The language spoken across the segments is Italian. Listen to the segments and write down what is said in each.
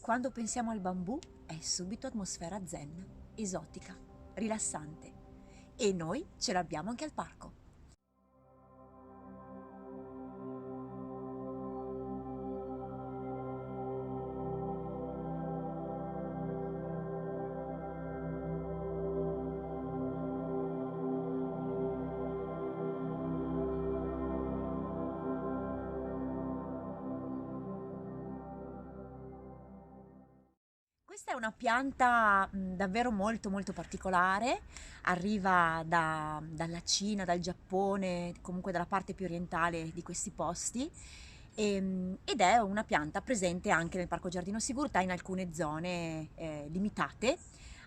Quando pensiamo al bambù è subito atmosfera zen, esotica, rilassante. E noi ce l'abbiamo anche al parco. Questa è una pianta davvero molto molto particolare, arriva dalla Cina, dal Giappone, comunque dalla parte più orientale di questi posti ed è una pianta presente anche nel Parco Giardino Sigurtà in alcune zone limitate,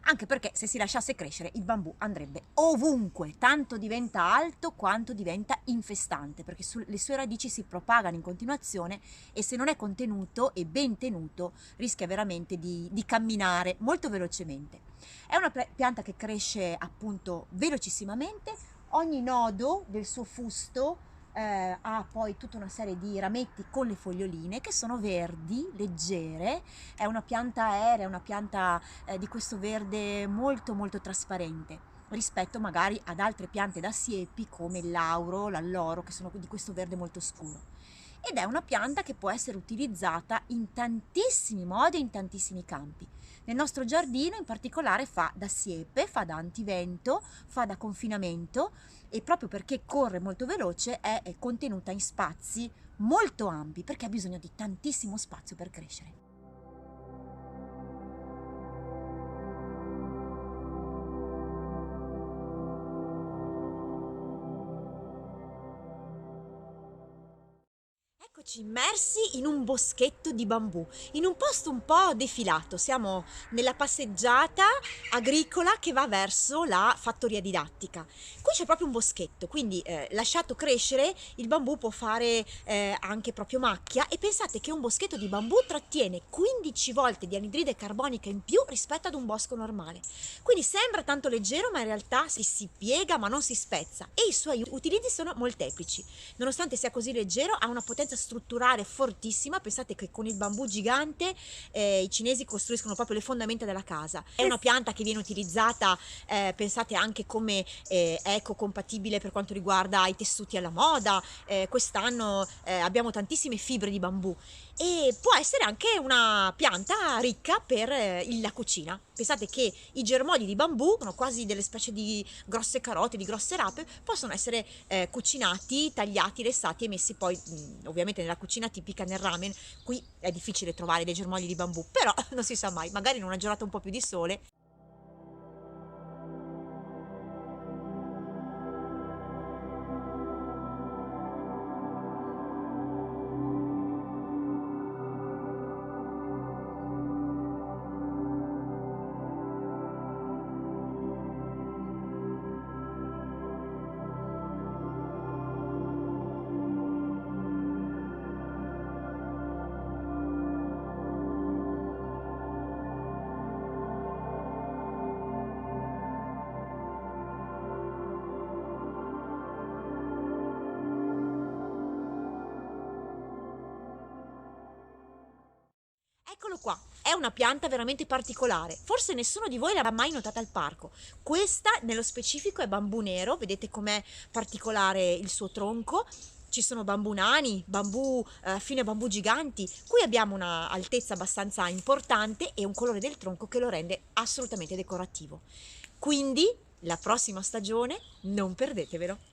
anche perché se si lasciasse crescere il bambù andrebbe ovunque, tanto diventa alto quanto diventa infestante, perché le sue radici si propagano in continuazione e se non è contenuto e ben tenuto rischia veramente di camminare molto velocemente. È una pianta che cresce appunto velocissimamente, ogni nodo del suo fusto ha poi tutta una serie di rametti con le foglioline che sono verdi, leggere, è una pianta aerea, una pianta di questo verde molto molto trasparente rispetto magari ad altre piante da siepi come il lauro, l'alloro che sono di questo verde molto scuro. Ed è una pianta che può essere utilizzata in tantissimi modi e in tantissimi campi. Nel nostro giardino in particolare fa da siepe, fa da antivento, fa da confinamento e proprio perché corre molto veloce è contenuta in spazi molto ampi perché ha bisogno di tantissimo spazio per crescere. Eccoci immersi in un boschetto di bambù, in un posto un po' defilato. Siamo nella passeggiata agricola che va verso la fattoria didattica. Qui c'è proprio un boschetto, quindi lasciato crescere il bambù può fare anche proprio macchia e pensate che un boschetto di bambù trattiene 15 volte di anidride carbonica in più rispetto ad un bosco normale. Quindi sembra tanto leggero ma in realtà si piega ma non si spezza e i suoi utilizzi sono molteplici. Nonostante sia così leggero ha una potenza strutturale fortissima, pensate che con il bambù gigante i cinesi costruiscono proprio le fondamenta della casa. È una pianta che viene utilizzata, pensate anche come ecocompatibile per quanto riguarda i tessuti alla moda, quest'anno abbiamo tantissime fibre di bambù e può essere anche una pianta ricca per la cucina. Pensate che i germogli di bambù sono quasi delle specie di grosse carote, di grosse rape, possono essere cucinati, tagliati, lessati e messi poi ovviamente nella cucina tipica nel ramen. Qui è difficile trovare dei germogli di bambù, però non si sa mai, magari in una giornata un po' più di sole. Eccolo qua, è una pianta veramente particolare, forse nessuno di voi l'ha mai notata al parco. Questa nello specifico è bambù nero, vedete com'è particolare il suo tronco. Ci sono bambù nani, bambù fine bambù giganti, qui abbiamo una altezza abbastanza importante e un colore del tronco che lo rende assolutamente decorativo. Quindi la prossima stagione non perdetevelo.